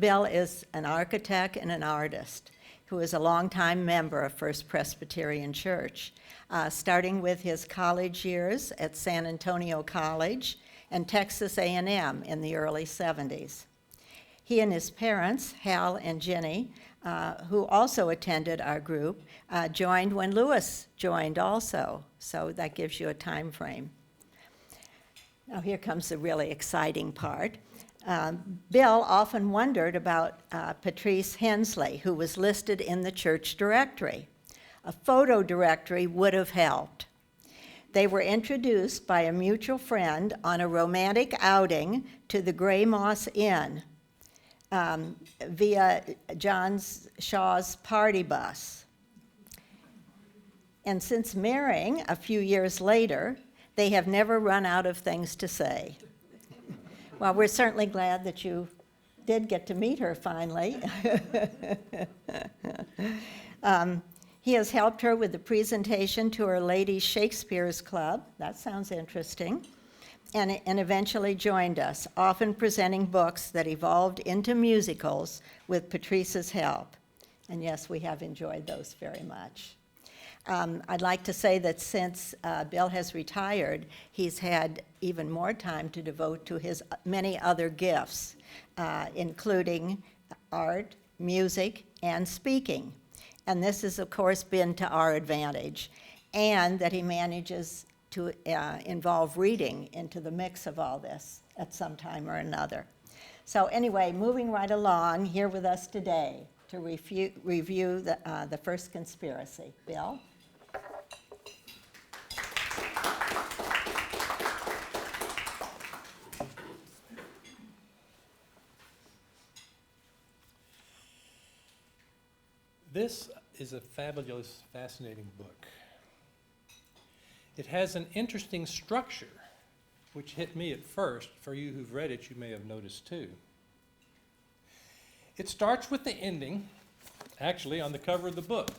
Bill is an architect and an artist who is a longtime member of First Presbyterian Church, starting with his college years at San Antonio College and Texas A&M in the early 70s. He and his parents, Hal and Jenny, who also attended our group, joined when Lewis joined also, so that gives you a time frame. Now here comes the really exciting part. Bill often wondered about Patrice Hensley, who was listed in the church directory. A photo directory would have helped. They were introduced by a mutual friend on a romantic outing to the Gray Moss Inn via John Shaw's party bus. And since marrying a few years later, they have never run out of things to say. Well, we're certainly glad that you did get to meet her finally. He has helped her with the presentation to her Ladies Shakespeare's Club. That sounds interesting. And eventually joined us, often presenting books that evolved into musicals with Patrice's help. And yes, we have enjoyed those very much. I'd like to say that since Bill has retired, he's had even more time to devote to his many other gifts, including art, music, and speaking. And this has, of course, been to our advantage, and that he manages to involve reading into the mix of all this at some time or another. So anyway, moving right along, here with us today to review the first conspiracy. Bill? This is a fabulous, fascinating book. It has an interesting structure, which hit me at first. For you who've read it, you may have noticed too. It starts with the ending, actually on the cover of the book.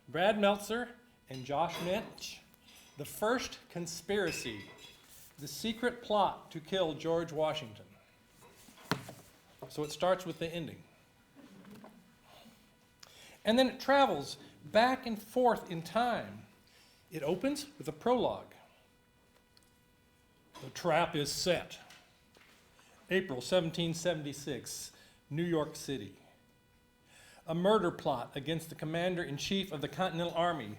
Brad Meltzer and Josh Mensch, the first conspiracy, the secret plot to kill George Washington. So it starts with the ending. And then it travels back and forth in time. It opens with a prologue. The trap is set. April 1776, New York City. A murder plot against the commander-in-chief of the Continental Army,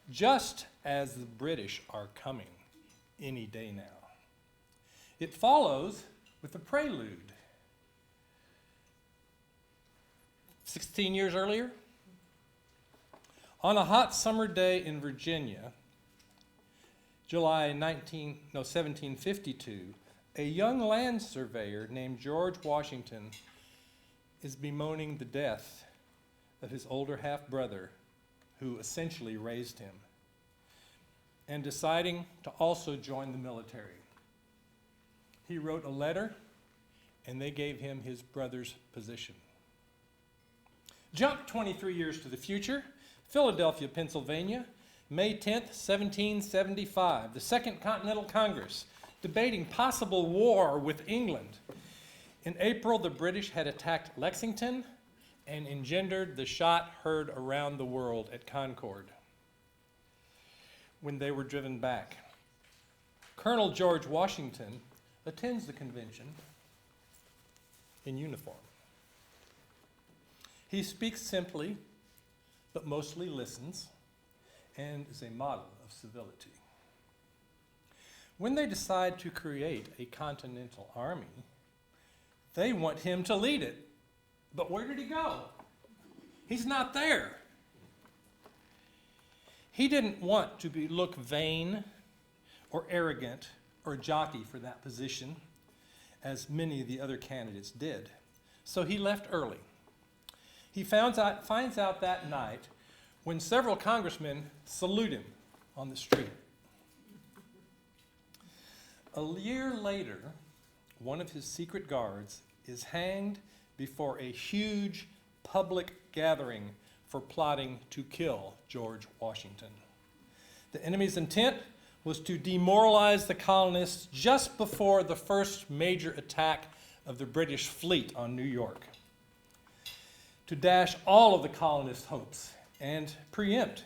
just as the British are coming any day now. It follows with a prelude. 16 years earlier, on a hot summer day in Virginia, July 1752, a young land surveyor named George Washington is bemoaning the death of his older half-brother, who essentially raised him, and deciding to also join the military. He wrote a letter, and they gave him his brother's position. Jump 23 years to the future, Philadelphia, Pennsylvania, May 10th, 1775, the Second Continental Congress, debating possible war with England. In April, the British had attacked Lexington and engendered the shot heard around the world at Concord. When they were driven back, Colonel George Washington attends the convention in uniform. He speaks simply, but mostly listens, and is a model of civility. When they decide to create a continental army, they want him to lead it. But where did he go? He's not there. He didn't want to look vain or arrogant or jockey for that position, as many of the other candidates did. So he left early. He finds out that night when several congressmen salute him on the street. A year later, one of his secret guards is hanged before a huge public gathering for plotting to kill George Washington. The enemy's intent was to demoralize the colonists just before the first major attack of the British fleet on New York, to dash all of the colonists' hopes and preempt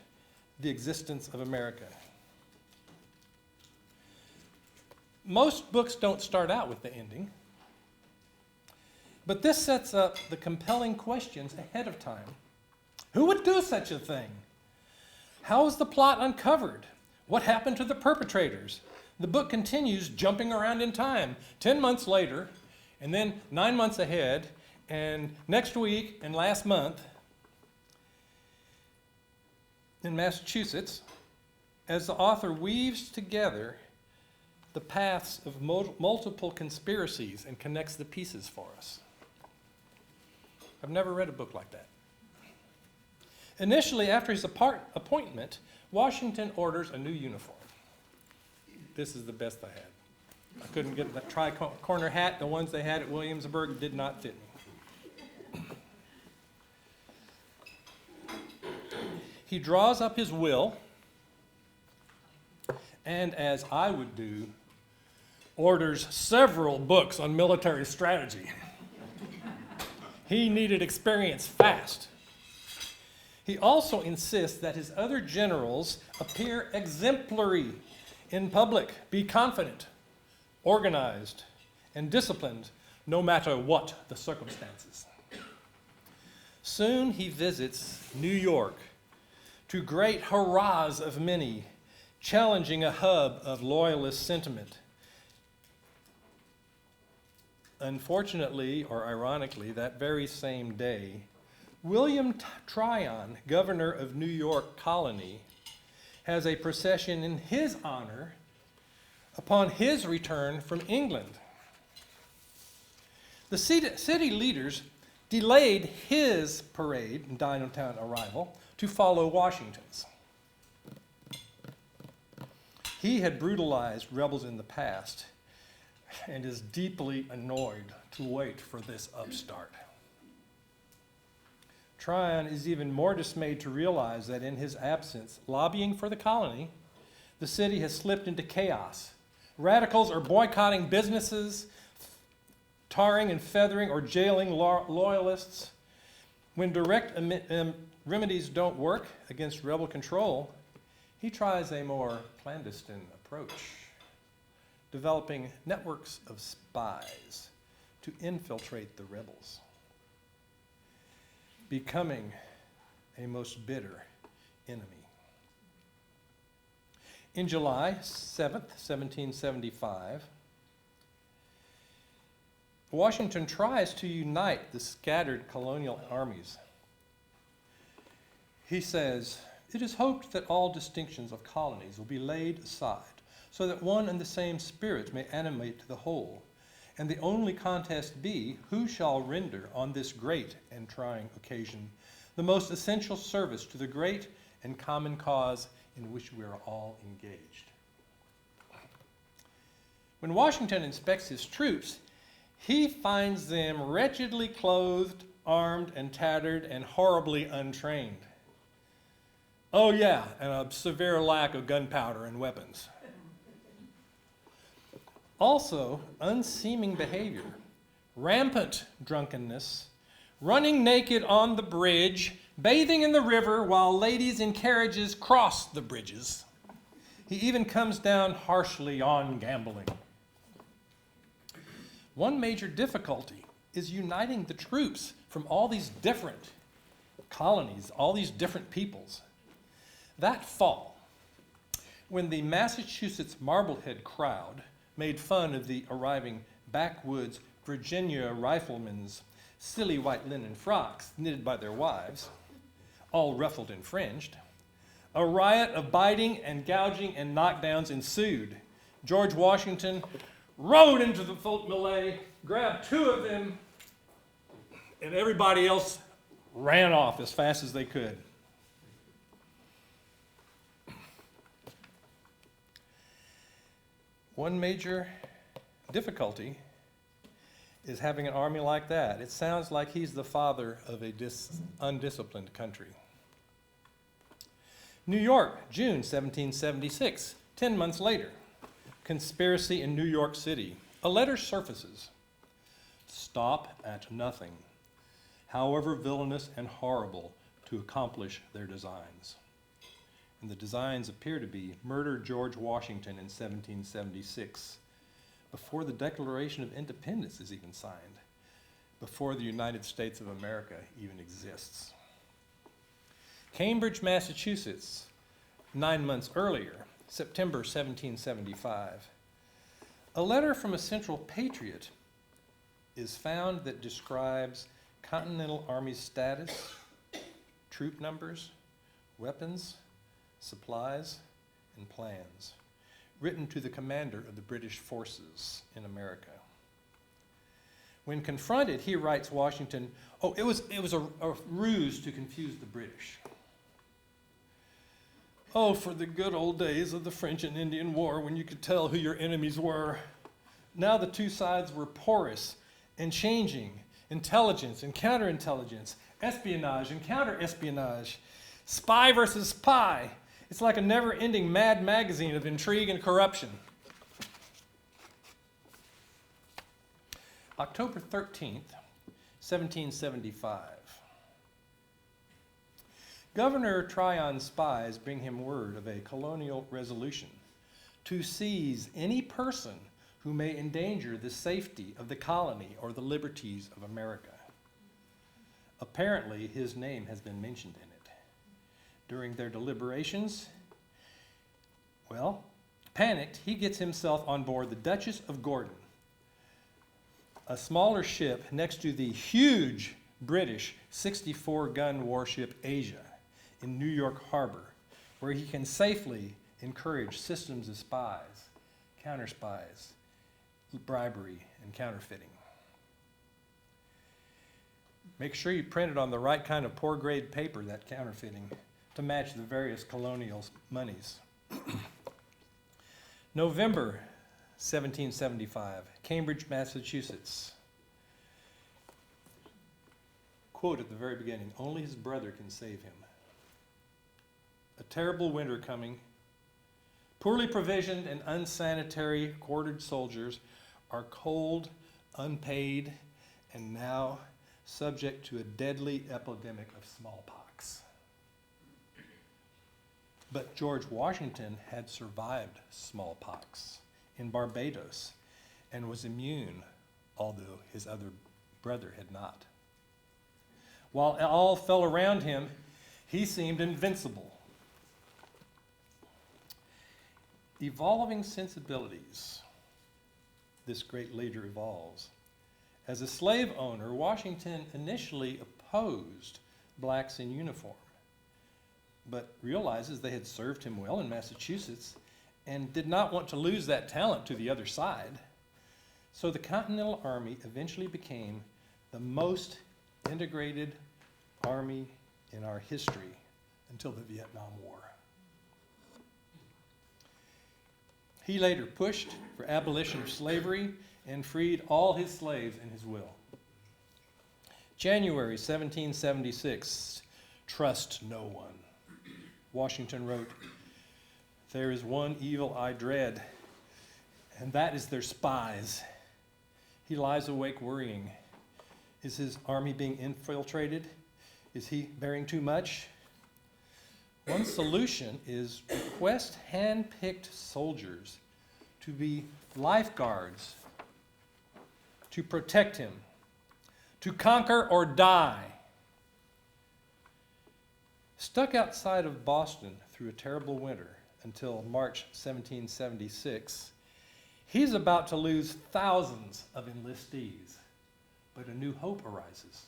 the existence of America. Most books don't start out with the ending, but this sets up the compelling questions ahead of time. Who would do such a thing? How was the plot uncovered? What happened to the perpetrators? The book continues jumping around in time, 10 months later, and then 9 months ahead, and next week and last month in Massachusetts, as the author weaves together the paths of multiple conspiracies and connects the pieces for us. I've never read a book like that. Initially, after his appointment, Washington orders a new uniform. This is the best I had. I couldn't get the tri-corner hat. The ones they had at Williamsburg did not fit me. He draws up his will, and as I would do, orders several books on military strategy. He needed experience fast. He also insists that his other generals appear exemplary in public, be confident, organized, and disciplined, no matter what the circumstances. Soon he visits New York, to great hurrahs of many, challenging a hub of loyalist sentiment. Unfortunately, or ironically, that very same day, William Tryon, governor of New York Colony, has a procession in his honor upon his return from England. The city leaders delayed his parade and downtown arrival to follow Washington's. He had brutalized rebels in the past and is deeply annoyed to wait for this upstart. Tryon is even more dismayed to realize that in his absence, lobbying for the colony, the city has slipped into chaos. Radicals are boycotting businesses, tarring and feathering or jailing loyalists. When direct remedies don't work against rebel control, he tries a more clandestine approach, developing networks of spies to infiltrate the rebels, becoming a most bitter enemy. In July 7th, 1775, Washington tries to unite the scattered colonial armies. He says, "It is hoped that all distinctions of colonies will be laid aside, so that one and the same spirit may animate the whole, and the only contest be, who shall render on this great and trying occasion the most essential service to the great and common cause in which we are all engaged." When Washington inspects his troops, he finds them wretchedly clothed, armed and tattered, and horribly untrained. Oh yeah, and a severe lack of gunpowder and weapons. Also, unseeming behavior, rampant drunkenness, running naked on the bridge, bathing in the river while ladies in carriages cross the bridges. He even comes down harshly on gambling. One major difficulty is uniting the troops from all these different colonies, all these different peoples. That fall, when the Massachusetts Marblehead crowd made fun of the arriving backwoods Virginia riflemen's silly white linen frocks knitted by their wives, all ruffled and fringed, a riot of biting and gouging and knockdowns ensued. George Washington rode into the melee, grabbed two of them, and everybody else ran off as fast as they could. One major difficulty is having an army like that. It sounds like he's the father of a undisciplined country. New York, June 1776, 10 months later. Conspiracy in New York City. A letter surfaces. stop at nothing, however villainous and horrible, to accomplish their designs. And the designs appear to be murder George Washington in 1776, before the Declaration of Independence is even signed, before the United States of America even exists. Cambridge, Massachusetts, 9 months earlier, September 1775. A letter from a Central patriot is found that describes Continental Army's status, troop numbers, weapons, supplies, and plans, written to the commander of the British forces in America. When confronted, he writes Washington, it was a ruse to confuse the British. Oh, for the good old days of the French and Indian War when you could tell who your enemies were. Now the two sides were porous and changing, intelligence and counterintelligence, espionage and counter-espionage, spy versus spy. It's like a never-ending mad magazine of intrigue and corruption. October 13th, 1775. Governor Tryon's spies bring him word of a colonial resolution to seize any person who may endanger the safety of the colony or the liberties of America. Apparently, his name has been mentioned in it. During their deliberations, panicked, he gets himself on board the Duchess of Gordon, a smaller ship next to the huge British 64-gun warship Asia in New York Harbor, where he can safely encourage systems of spies, counter-spies, bribery, and counterfeiting. Make sure you print it on the right kind of poor grade paper, that counterfeiting, to match the various colonial monies. November 1775, Cambridge, Massachusetts. Quote at the very beginning, only his brother can save him. A terrible winter coming. Poorly provisioned and unsanitary quartered soldiers are cold, unpaid, and now subject to a deadly epidemic of smallpox. But George Washington had survived smallpox in Barbados and was immune, although his other brother had not. While all fell around him, he seemed invincible. Evolving sensibilities, this great leader evolves. As a slave owner, Washington initially opposed blacks in uniform, but realizes they had served him well in Massachusetts and did not want to lose that talent to the other side. So the Continental Army eventually became the most integrated army in our history until the Vietnam War. He later pushed for abolition of slavery and freed all his slaves in his will. January 1776, trust no one. Washington wrote, there is one evil I dread, and that is their spies. He lies awake worrying. Is his army being infiltrated? Is he bearing too much? One solution is request hand-picked soldiers to be lifeguards, to protect him, to conquer or die. Stuck outside of Boston through a terrible winter until March 1776, he's about to lose thousands of enlistees, but a new hope arises.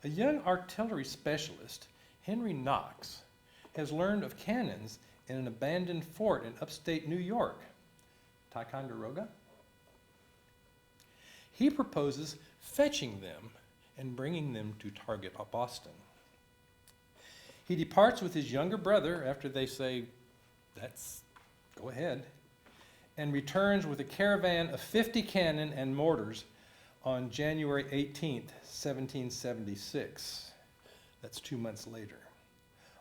A young artillery specialist, Henry Knox, has learned of cannons in an abandoned fort in upstate New York, Ticonderoga. He proposes fetching them and bringing them to target Boston. He departs with his younger brother after they say, go ahead, and returns with a caravan of 50 cannon and mortars on January 18th, 1776. That's 2 months later.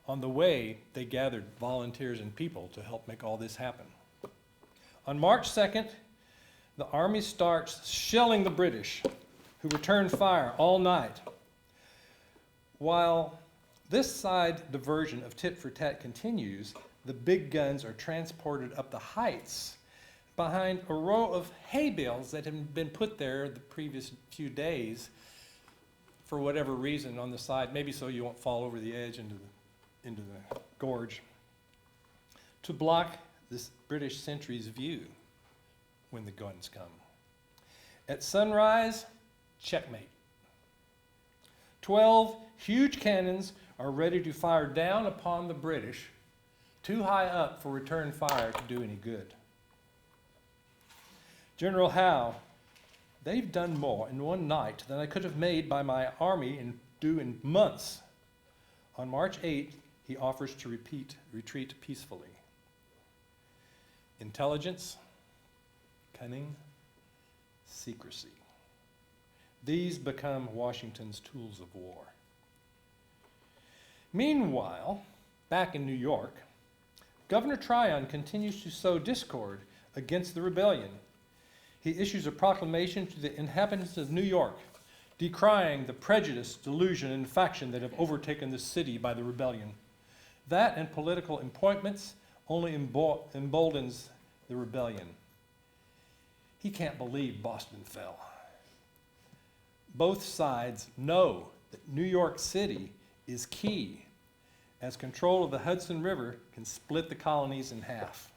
On the way, they gathered volunteers and people to help make all this happen. On March 2nd, the army starts shelling the British, who return fire all night. While this side diversion of tit for tat continues, the big guns are transported up the heights behind a row of hay bales that had been put there the previous few days for whatever reason on the side, maybe so you won't fall over the edge into the gorge, to block this British sentry's view when the guns come. At sunrise, checkmate. 12 huge cannons are ready to fire down upon the British, too high up for return fire to do any good. General Howe, they've done more in one night than I could have made by my army in months. On March 8th, he offers to retreat peacefully. Intelligence, cunning, secrecy. These become Washington's tools of war. Meanwhile, back in New York, Governor Tryon continues to sow discord against the rebellion. He issues a proclamation to the inhabitants of New York, decrying the prejudice, delusion, and faction that have overtaken the city by the rebellion. That and political appointments only emboldens the rebellion. He can't believe Boston fell. Both sides know that New York City is key, as control of the Hudson River can split the colonies in half.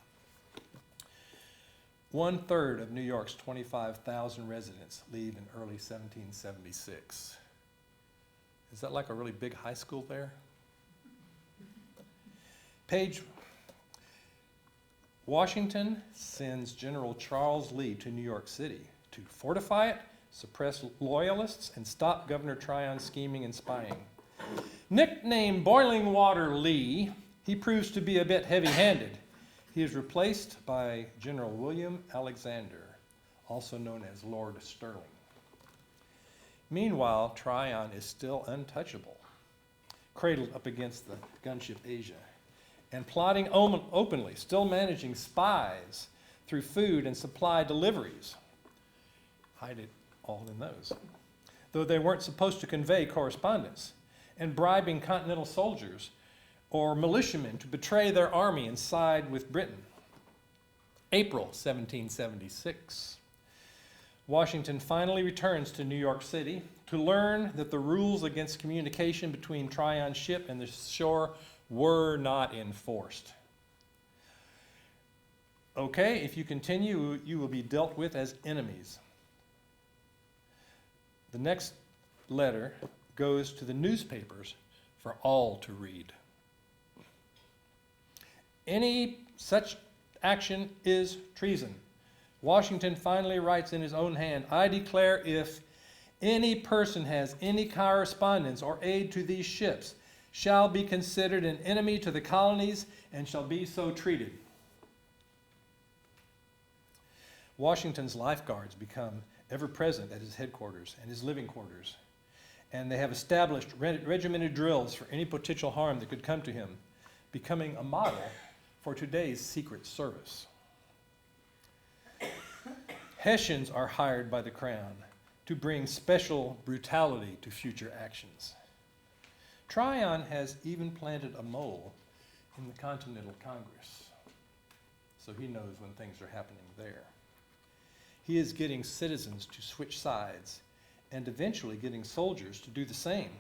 1/3 of New York's 25,000 residents leave in early 1776. Is that like a really big high school there? Washington sends General Charles Lee to New York City to fortify it, suppress loyalists, and stop Governor Tryon's scheming and spying. Nicknamed Boiling Water Lee, he proves to be a bit heavy-handed. He is replaced by General William Alexander, also known as Lord Stirling. Meanwhile, Tryon is still untouchable, cradled up against the gunship Asia, and plotting openly, still managing spies through food and supply deliveries. Hide it all in those. Though they weren't supposed to convey correspondence, and bribing Continental soldiers or militiamen to betray their army and side with Britain. April 1776. Washington finally returns to New York City to learn that the rules against communication between Tryon's ship and the shore were not enforced. Okay, if you continue, you will be dealt with as enemies. The next letter goes to the newspapers for all to read. Any such action is treason. Washington finally writes in his own hand, I declare if any person has any correspondence or aid to these ships shall be considered an enemy to the colonies and shall be so treated. Washington's lifeguards become ever present at his headquarters and his living quarters, and they have established regimented drills for any potential harm that could come to him, becoming a model for today's Secret Service. Hessians are hired by the Crown to bring special brutality to future actions. Tryon has even planted a mole in the Continental Congress, so he knows when things are happening there. He is getting citizens to switch sides and eventually getting soldiers to do the same.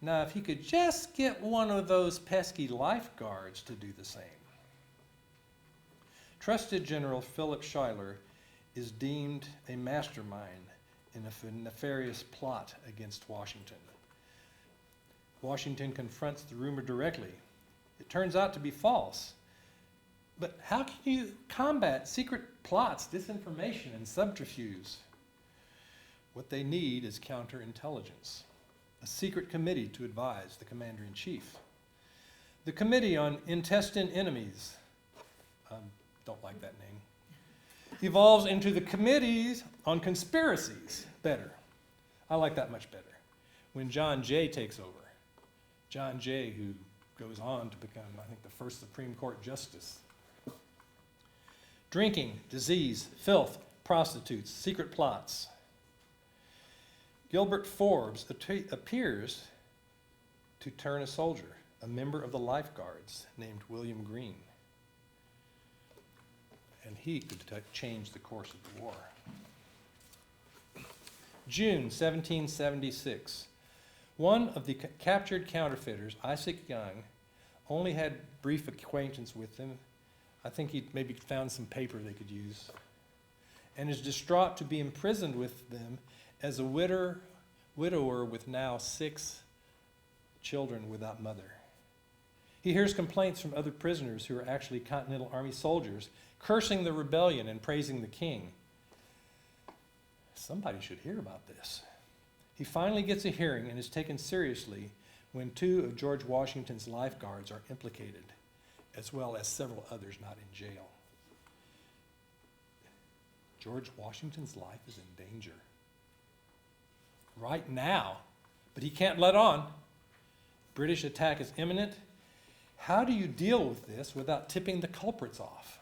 Now, if he could just get one of those pesky lifeguards to do the same. Trusted General Philip Schuyler is deemed a mastermind in a nefarious plot against Washington. Washington confronts the rumor directly. It turns out to be false. But how can you combat secret plots, disinformation, and subterfuge? What they need is counterintelligence, a secret committee to advise the commander-in-chief. The Committee on Intestine Enemies, don't like that name, evolves into the Committees on Conspiracies. Better. I like that much better. When John Jay takes over. John Jay, who goes on to become, I think, the first Supreme Court justice. Drinking, disease, filth, prostitutes, secret plots. Gilbert Forbes appears to turn a soldier, a member of the Lifeguards named William Green. And he could change the course of the war. June 1776. One of the captured counterfeiters, Isaac Young, only had brief acquaintance with them. I think he maybe found some paper they could use. And is distraught to be imprisoned with them as a widower with now 6 children without mother. He hears complaints from other prisoners who are actually Continental Army soldiers, cursing the rebellion and praising the king. Somebody should hear about this. He finally gets a hearing and is taken seriously when 2 of George Washington's lifeguards are implicated, as well as several others not in jail. George Washington's life is in danger right now, but he can't let on. British attack is imminent. How do you deal with this without tipping the culprits off?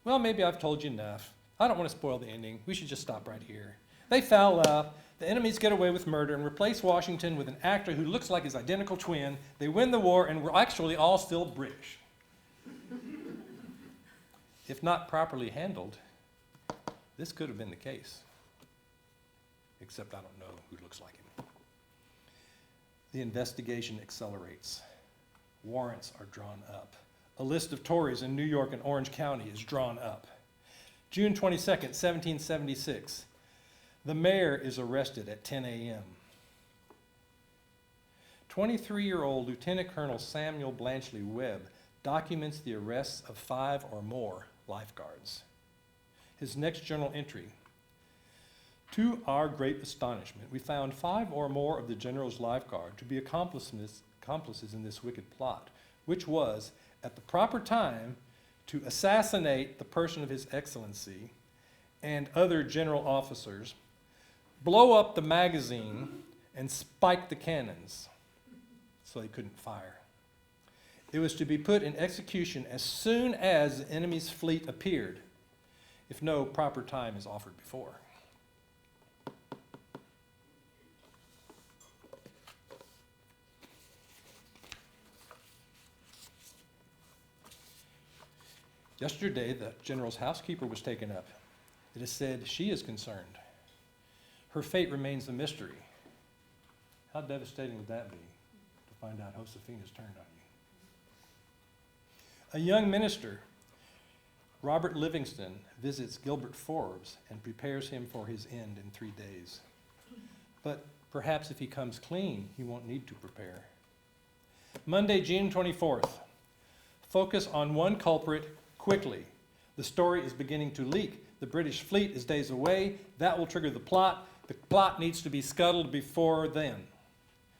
Well, maybe I've told you enough. I don't want to spoil the ending. We should just stop right here. They foul up. The enemies get away with murder and replace Washington with an actor who looks like his identical twin. They win the war, and we're actually all still British. If not properly handled, this could have been the case. Except I don't know who looks like him. The investigation accelerates. Warrants are drawn up. A list of Tories in New York and Orange County is drawn up. June 22nd, 1776. The mayor is arrested at 10 a.m. 23-year-old Lieutenant Colonel Samuel Blanchly Webb documents the arrests of 5 or more lifeguards. His next journal entry: to our great astonishment, we found 5 or more of the general's lifeguard to be accomplices in this wicked plot, which was, at the proper time, to assassinate the person of His Excellency and other general officers, blow up the magazine, and spike the cannons so they couldn't fire. It was to be put in execution as soon as the enemy's fleet appeared, if no proper time is offered before. Yesterday, the general's housekeeper was taken up. It is said she is concerned. Her fate remains a mystery. How devastating would that be, to find out Josefina's turned on you? A young minister, Robert Livingston, visits Gilbert Forbes and prepares him for his end in 3 days. But perhaps if he comes clean, he won't need to prepare. Monday, June 24th. Focus on one culprit quickly. The story is beginning to leak. The British fleet is days away. That will trigger the plot. The plot needs to be scuttled before then.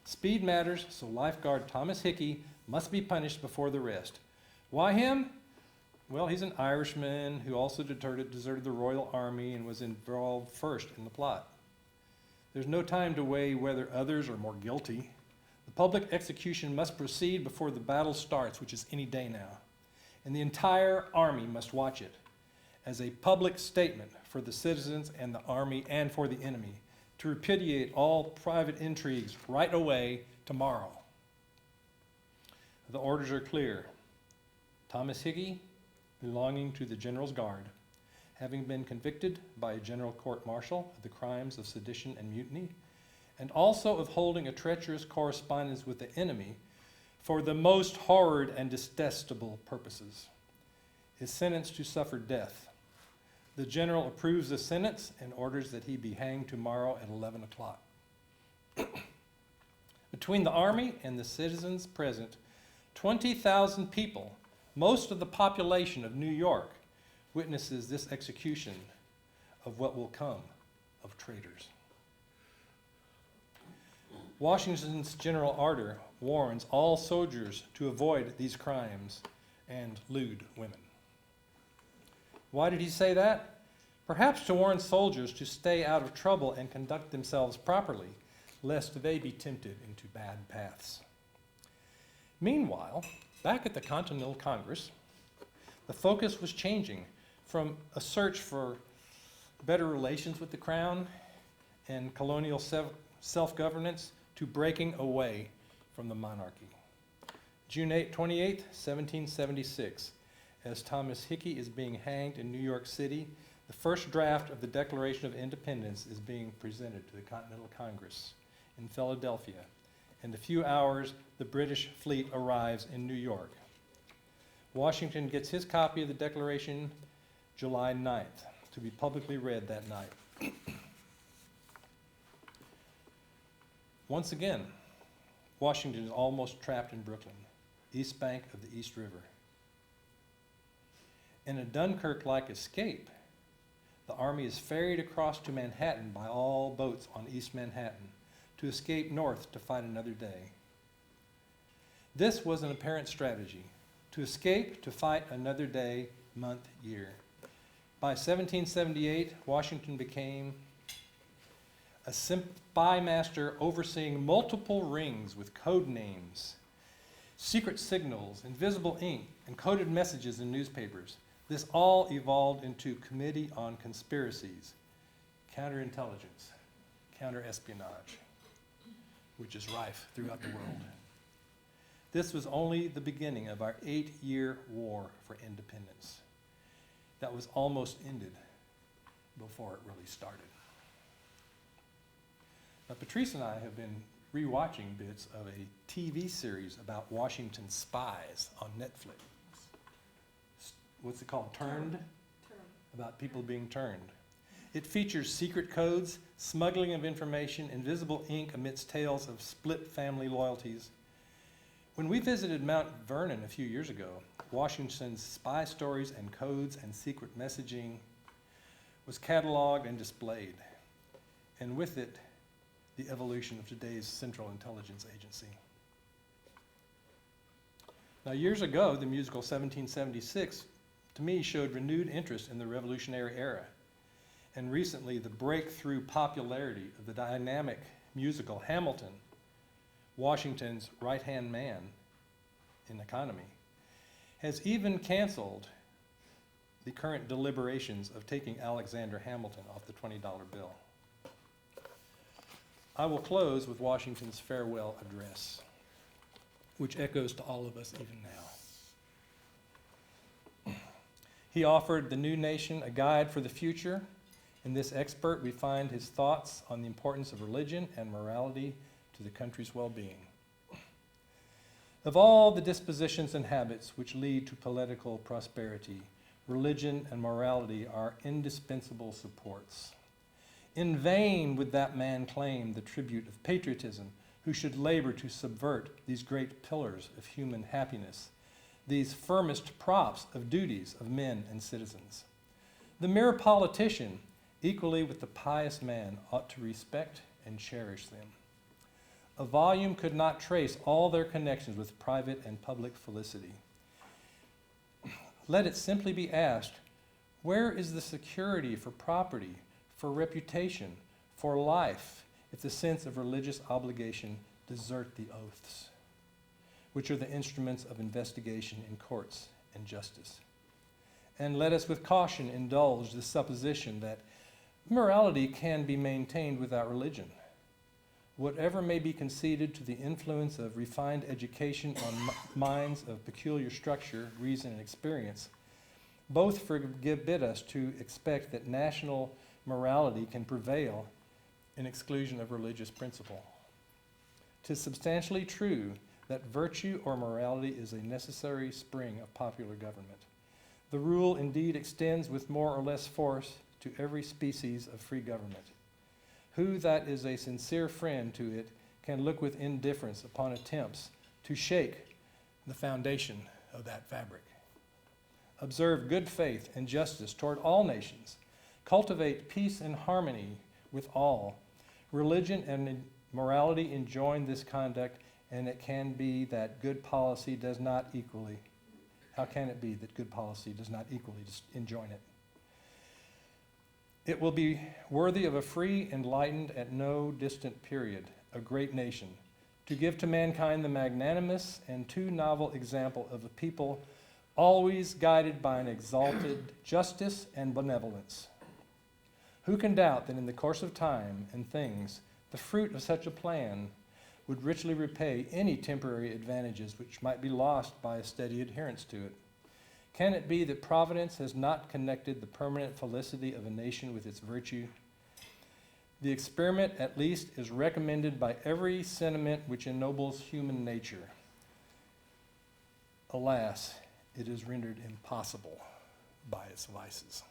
Speed matters, so lifeguard Thomas Hickey must be punished before the rest. Why him? Well, he's an Irishman who also deserted the Royal Army and was involved first in the plot. There's no time to weigh whether others are more guilty. The public execution must proceed before the battle starts, which is any day now. And the entire army must watch it as a public statement for the citizens and the army and for the enemy to repudiate all private intrigues right away tomorrow. The orders are clear. Thomas Hickey, belonging to the General's Guard, having been convicted by a general court-martial of the crimes of sedition and mutiny, and also of holding a treacherous correspondence with the enemy for the most horrid and detestable purposes, is sentenced to suffer death. The general approves the sentence and orders that he be hanged tomorrow at 11 o'clock. Between the army and the citizens present, 20,000 people, most of the population of New York, witnesses this execution of what will come of traitors. Washington's general order warns all soldiers to avoid these crimes and lewd women. Why did he say that? Perhaps to warn soldiers to stay out of trouble and conduct themselves properly, lest they be tempted into bad paths. Meanwhile, back at the Continental Congress, the focus was changing From a search for better relations with the crown and colonial self-governance to breaking away from the monarchy. June 28, 1776, as Thomas Hickey is being hanged in New York City, the first draft of the Declaration of Independence is being presented to the Continental Congress in Philadelphia. In a few hours, the British fleet arrives in New York. Washington gets his copy of the Declaration July 9th, to be publicly read that night. Once again, Washington is almost trapped in Brooklyn, east bank of the East River. In a Dunkirk-like escape, the army is ferried across to Manhattan by all boats on East Manhattan to escape north to fight another day. This was an apparent strategy, to escape, to fight another day, month, year. By 1778, Washington became a spy master overseeing multiple rings with code names, secret signals, invisible ink, and coded messages in newspapers. This all evolved into Committee on Conspiracies, Counterintelligence, Counterespionage, which is rife throughout the world. This was only the beginning of our 8-year war for independence that was almost ended before it really started. Now, Patrice and I have been rewatching bits of a TV series about Washington spies on Netflix. What's it called? Turned? About people being turned. It features secret codes, smuggling of information, invisible ink amidst tales of split family loyalties. When we visited Mount Vernon a few years ago, Washington's spy stories and codes and secret messaging was cataloged and displayed, and with it, the evolution of today's Central Intelligence Agency. Now, years ago, the musical 1776, to me, showed renewed interest in the Revolutionary era, and recently, the breakthrough popularity of the dynamic musical Hamilton, Washington's right-hand man in economy, has even canceled the current deliberations of taking Alexander Hamilton off the $20 bill. I will close with Washington's farewell address, which echoes to all of us even now. He offered the new nation a guide for the future. In this expert, we find his thoughts on the importance of religion and morality to the country's well-being. Of all the dispositions and habits which lead to political prosperity, religion and morality are indispensable supports. In vain would that man claim the tribute of patriotism who should labor to subvert these great pillars of human happiness, these firmest props of duties of men and citizens. The mere politician, equally with the pious man, ought to respect and cherish them. A volume could not trace all their connections with private and public felicity. Let it simply be asked, where is the security for property, for reputation, for life, if the sense of religious obligation desert the oaths, which are the instruments of investigation in courts and justice? And let us with caution indulge the supposition that morality can be maintained without religion. Whatever may be conceded to the influence of refined education on minds of peculiar structure, reason, and experience, both forbid us to expect that national morality can prevail in exclusion of religious principle. 'Tis substantially true that virtue or morality is a necessary spring of popular government. The rule indeed extends with more or less force to every species of free government. Who that is a sincere friend to it can look with indifference upon attempts to shake the foundation of that fabric? Observe good faith and justice toward all nations. Cultivate peace and harmony with all. Religion and morality enjoin this conduct, and it can be that good policy does not equally. How can it be that good policy does not equally enjoin it? It will be worthy of a free, enlightened, at no distant period, a great nation, to give to mankind the magnanimous and too novel example of a people always guided by an exalted justice and benevolence. Who can doubt that in the course of time and things, the fruit of such a plan would richly repay any temporary advantages which might be lost by a steady adherence to it? Can it be that Providence has not connected the permanent felicity of a nation with its virtue? The experiment, at least, is recommended by every sentiment which ennobles human nature. Alas, it is rendered impossible by its vices.